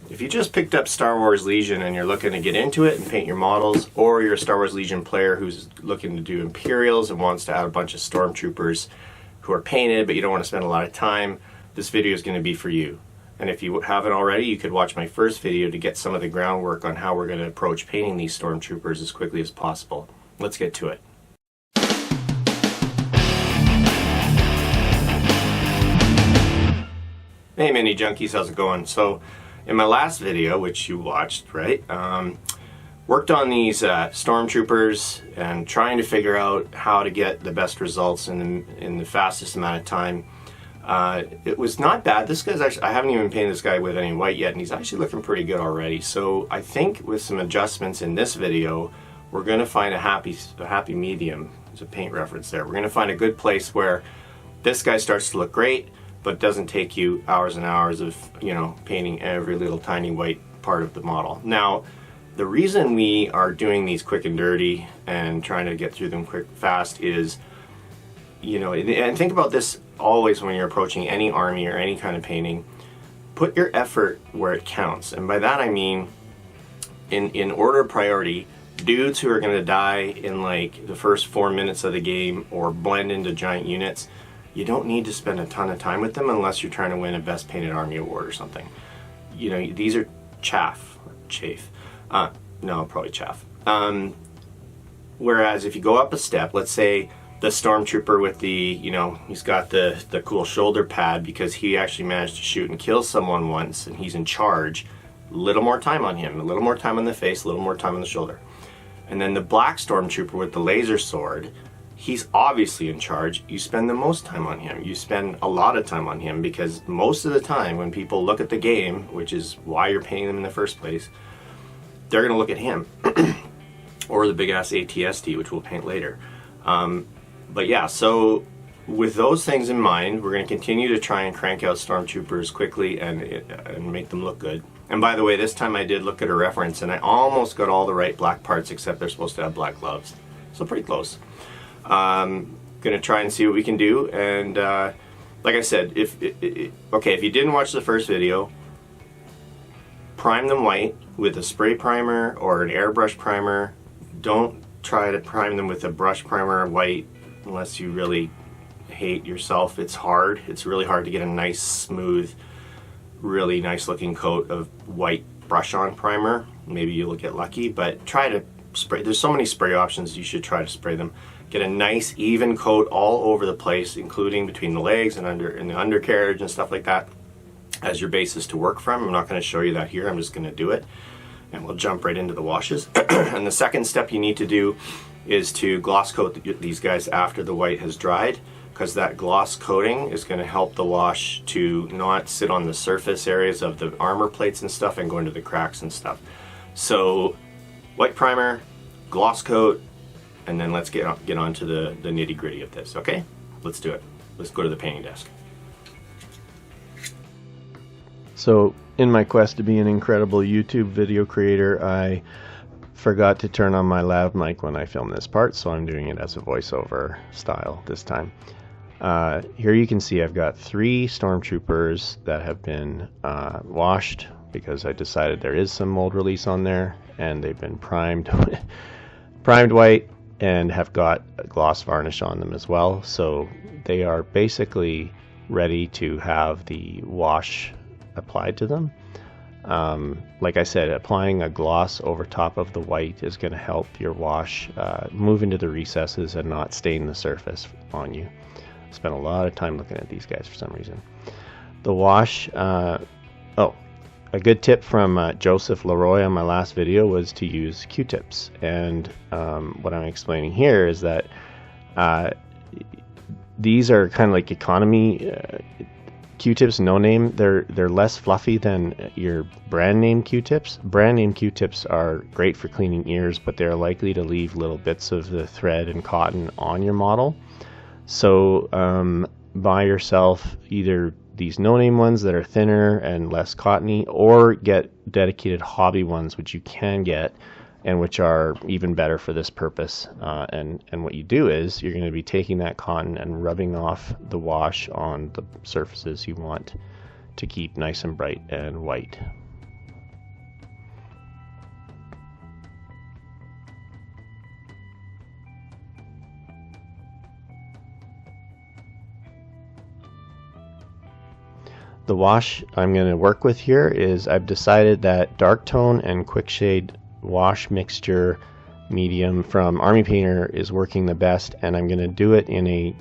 If you just picked up Star Wars Legion and you're looking to get into it and paint your models, or you're a Star Wars Legion player who's looking to do Imperials and wants to add a bunch of Stormtroopers who are painted but you don't want to spend a lot of time, this video is going to be for you. And if you haven't already, you could watch my first video to get some of the groundwork on how we're going to approach painting these Stormtroopers as quickly as possible. Let's get to it. Hey Mini Junkies, how's it going? So in my last video, which you watched, right, worked on these Stormtroopers and trying to figure out how to get the best results in the fastest amount of time. It was not bad. This guy's actually, I haven't even painted this guy with any white yet, and he's actually looking pretty good already. So I think with some adjustments in this video, we're going to find a happy medium. There's a paint reference there. We're going to find a good place where this guy starts to look great, but doesn't take you hours and hours of, you know, painting every little tiny white part of the model. Now, the reason we are doing these quick and dirty and trying to get through them fast is, you know, and think about this always when you're approaching any army or any kind of painting, put your effort where it counts. And by that I mean, in order of priority, dudes who are going to die in like the first 4 minutes of the game or blend into giant units, you don't need to spend a ton of time with them unless you're trying to win a Best Painted Army award or something. You know, these are chaff. No, probably chaff. Whereas if you go up a step, let's say the Stormtrooper with the, you know, he's got the cool shoulder pad because he actually managed to shoot and kill someone once and he's in charge, a little more time on him, a little more time on the face, a little more time on the shoulder. And then the black Stormtrooper with the laser sword, he's obviously in charge. You spend the most time on him. You spend a lot of time on him because most of the time when people look at the game, which is why you're painting them in the first place, they're going to look at him or the big ass ATST, which we'll paint later. But yeah, so with those things in mind, we're going to continue to try and crank out Stormtroopers quickly and make them look good. And by the way, this time I did look at a reference and I almost got all the right black parts except they're supposed to have black gloves. So pretty close. Gonna try and see what we can do, and like I said, if you didn't watch the first video, prime them white with a spray primer or an airbrush primer. Don't try to prime them with a brush primer white unless you really hate yourself. It's hard. It's really hard to get a nice, smooth, really nice looking coat of white brush on primer.Maybe you'll get lucky, but try to spray. There's so many spray options, you should try to spray them. Get a nice even coat all over the place, including between the legs and the undercarriage and stuff like that as your basis to work from. I'm not going to show you that here, I'm just going to do it. And we'll jump right into the washes. And the second step you need to do is to gloss coat these guys after the white has dried, because that gloss coating is going to help the wash to not sit on the surface areas of the armor plates and stuff and go into the cracks and stuff. So white primer, gloss coat, and then let's get on to the nitty gritty of this, okay? Let's do it. Let's go to the painting desk. So in my quest to be an incredible YouTube video creator, I forgot to turn on my lav mic when I filmed this part, so I'm doing it as a voiceover style this time. Here you can see I've got 3 Stormtroopers that have been washed because I decided there is some mold release on there, and they've been primed white and have got gloss varnish on them as well. So they are basically ready to have the wash applied to them. Like I said, applying a gloss over top of the white is going to help your wash move into the recesses and not stain the surface on you. I spent a lot of time looking at these guys for some reason. The wash, a good tip from Joseph Leroy on my last video was to use Q-tips, and what I'm explaining here is that these are kind of like economy Q-tips, no name. They're less fluffy than your brand name Q-tips. Brand name Q-tips are great for cleaning ears, but they're likely to leave little bits of the thread and cotton on your model. So buy yourself either these no-name ones that are thinner and less cottony, or get dedicated hobby ones, which you can get and which are even better for this purpose. And what you do is you're going to be taking that cotton and rubbing off the wash on the surfaces you want to keep nice and bright and white. the wash I'm going to work with here is I've decided that dark tone and quick shade wash mixture medium from Army Painter is working the best, and I'm going to do it in a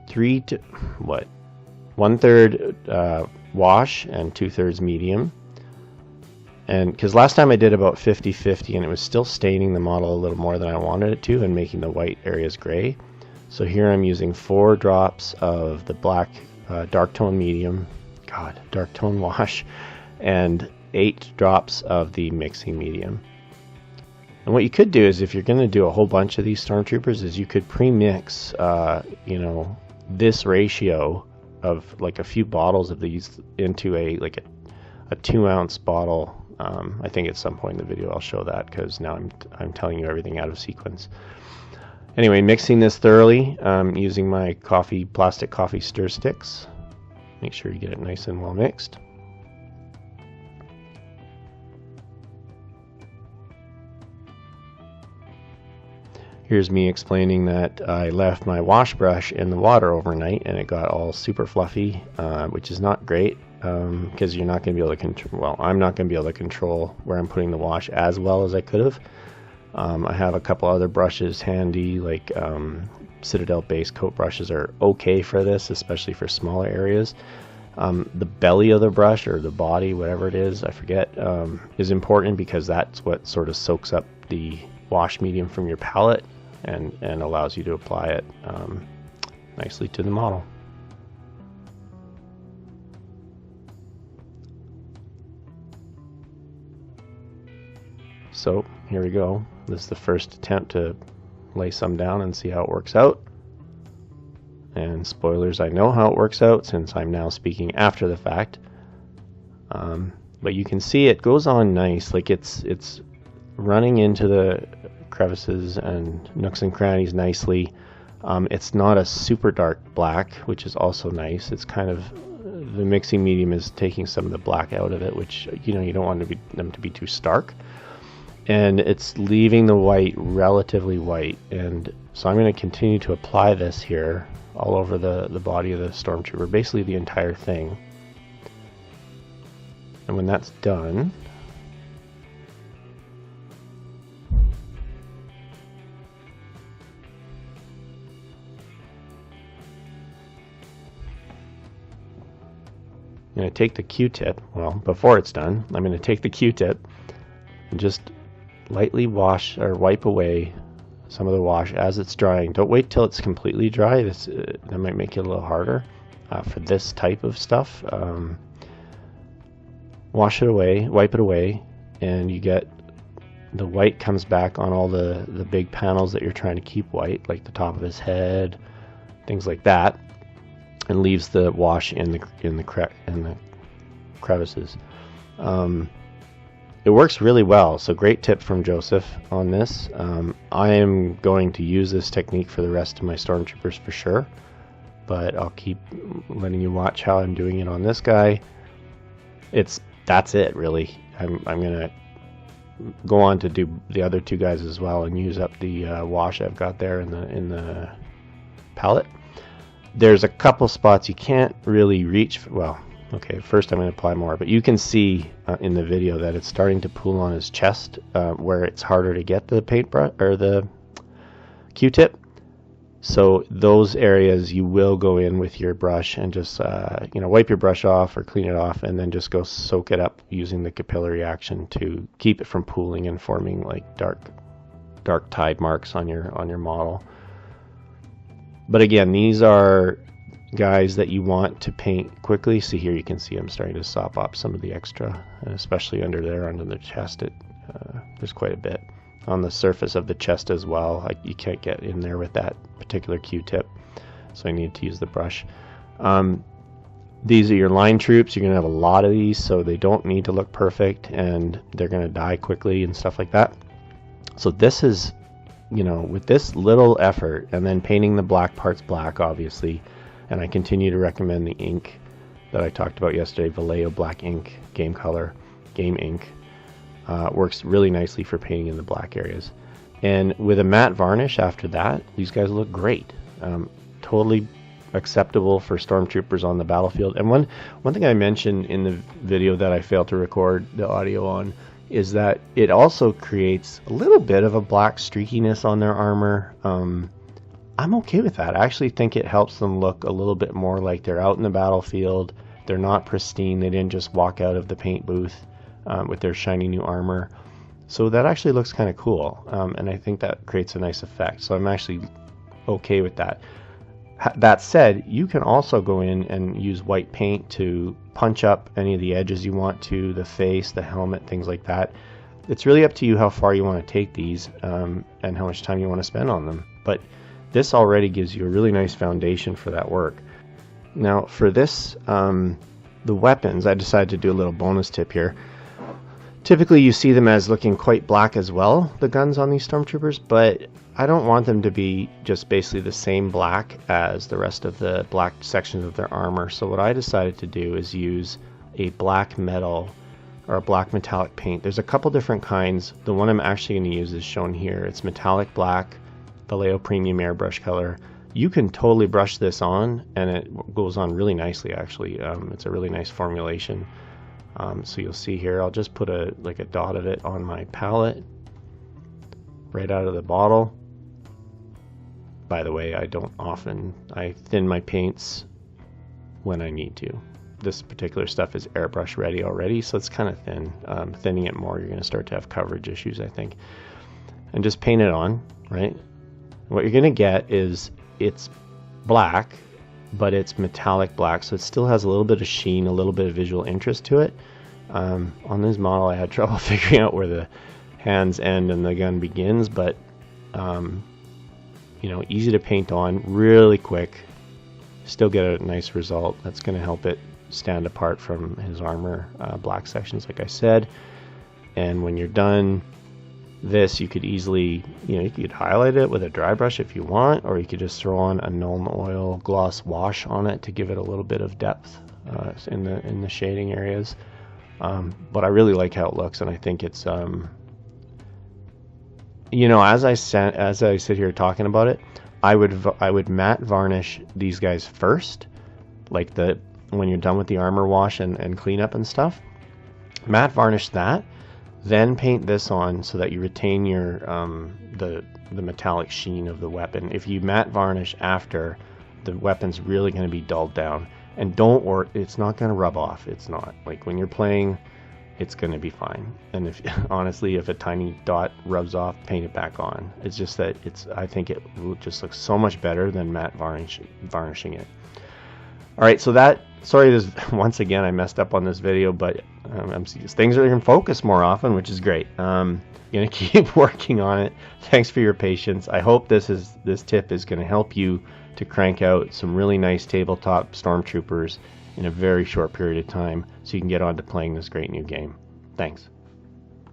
1/3 wash and 2/3 medium. And because last time I did about 50-50 and it was still staining the model a little more than I wanted it to and making the white areas gray. So here I'm using 4 drops of the black dark tone medium, dark tone wash, and 8 drops of the mixing medium. And what you could do is, if you're going to do a whole bunch of these Stormtroopers, is you could pre-mix, this ratio of like a few bottles of these into a 2-ounce bottle. I think at some point in the video I'll show that, because now I'm telling you everything out of sequence. Anyway, mixing this thoroughly using my plastic coffee stir sticks. Make sure you get it nice and well mixed. Here's me explaining that I left my wash brush in the water overnight and it got all super fluffy, which is not great, because you're not going to be able to control, well, I'm not going to be able to control where I'm putting the wash as well as I could have. I have a couple other brushes handy, like Citadel base coat brushes are okay for this, especially for smaller areas. The belly of the brush, or the body, whatever it is, I forget, is important, because that's what sort of soaks up the wash medium from your palette and allows you to apply it nicely to the model. So here we go. This is the first attempt to lay some down and see how it works out. And spoilers, I know how it works out since I'm now speaking after the fact. But you can see it goes on nice, like it's running into the crevices and nooks and crannies nicely. It's not a super dark black, which is also nice. It's kind of, the mixing medium is taking some of the black out of it, which you don't want them to be too stark. And it's leaving the white relatively white. And so I'm going to continue to apply this here all over the body of the Stormtrooper, basically the entire thing. And when that's done, I'm going to take the Q-tip, well, before it's done, I'm going to take the Q-tip and just lightly wash or wipe away some of the wash as it's drying. Don't wait till it's completely dry. That might make it a little harder for this type of stuff. Wash it away, wipe it away, and you get the white comes back on all the big panels that you're trying to keep white, like the top of his head, things like that, and leaves the wash in the crevices. It works really well, so great tip from Joseph on this. I am going to use this technique for the rest of my Stormtroopers for sure, but I'll keep letting you watch how I'm doing it on this guy. That's it really. I'm gonna go on to do the other 2 guys as well and use up the wash I've got there in the palette. There's a couple spots you can't really reach. Well, okay, first I'm going to apply more, but you can see in the video that it's starting to pool on his chest, where it's harder to get the paintbrush or the Q-tip. So those areas you will go in with your brush and just wipe your brush off or clean it off, and then just go soak it up using the capillary action to keep it from pooling and forming like dark tide marks on your model. But again, these are guys that you want to paint quickly. See here, you can see I'm starting to sop up some of the extra, and especially under the chest. There's quite a bit on the surface of the chest as well. You can't get in there with that particular Q-tip, so I need to use the brush. These are your line troops. You're going to have a lot of these, so they don't need to look perfect, and they're going to die quickly and stuff like that. So this is, with this little effort, and then painting the black parts black, obviously, and I continue to recommend the ink that I talked about yesterday, Vallejo black ink, game ink. Works really nicely for painting in the black areas. And with a matte varnish after that, these guys look great. Totally acceptable for stormtroopers on the battlefield. And one thing I mentioned in the video that I failed to record the audio on is that it also creates a little bit of a black streakiness on their armor. I'm okay with that. I actually think it helps them look a little bit more like they're out in the battlefield. They're not pristine. They didn't just walk out of the paint booth with their shiny new armor. So that actually looks kind of cool, and I think that creates a nice effect. So I'm actually okay with that. That said, you can also go in and use white paint to punch up any of the edges you want to, the face, the helmet, things like that. It's really up to you how far you want to take these and how much time you want to spend on them. But this already gives you a really nice foundation for that work. Now for this, the weapons, I decided to do a little bonus tip here. Typically you see them as looking quite black as well, the guns on these stormtroopers, but I don't want them to be just basically the same black as the rest of the black sections of their armor. So what I decided to do is use a black metal or a black metallic paint. There's a couple different kinds. The one I'm actually going to use is shown here. It's metallic black, Vallejo Premium Airbrush color. You can totally brush this on and it goes on really nicely actually. It's a really nice formulation. So you'll see here, I'll just put a dot of it on my palette right out of the bottle. By the way, I thin my paints when I need to. This particular stuff is airbrush ready already, so it's kind of thin. Thinning it more, you're going to start to have coverage issues, I think. And just paint it on, right? What you're going to get is it's black, but it's metallic black, so it still has a little bit of sheen, a little bit of visual interest to it. On this model I had trouble figuring out where the hands end and the gun begins, but you know, easy to paint on, really quick, still get a nice result. That's going to help it stand apart from his armor black sections, like I said. And when you're done this, you could easily, you could highlight it with a dry brush if you want, or you could just throw on a Nuln Oil gloss wash on it to give it a little bit of depth in the shading areas. But I really like how it looks, and I think it's as I sit here talking about it, I would matte varnish these guys first, like when you're done with the armor wash and cleanup and stuff. Matte varnish that, then paint this on so that you retain your the metallic sheen of the weapon. If you matte varnish after, the weapon's really going to be dulled down, and it's not going to rub off. It's not, like when you're playing, it's going to be fine. And if honestly, if a tiny dot rubs off, paint it back on. It's just that I think it just looks so much better than matte varnishing it. All right, so once again I messed up on this video, but things are in focus more often, which is great. Gonna keep working on it. Thanks for your patience. I hope this tip is going to help you to crank out some really nice tabletop stormtroopers in a very short period of time, so you can get on to playing this great new game. Thanks.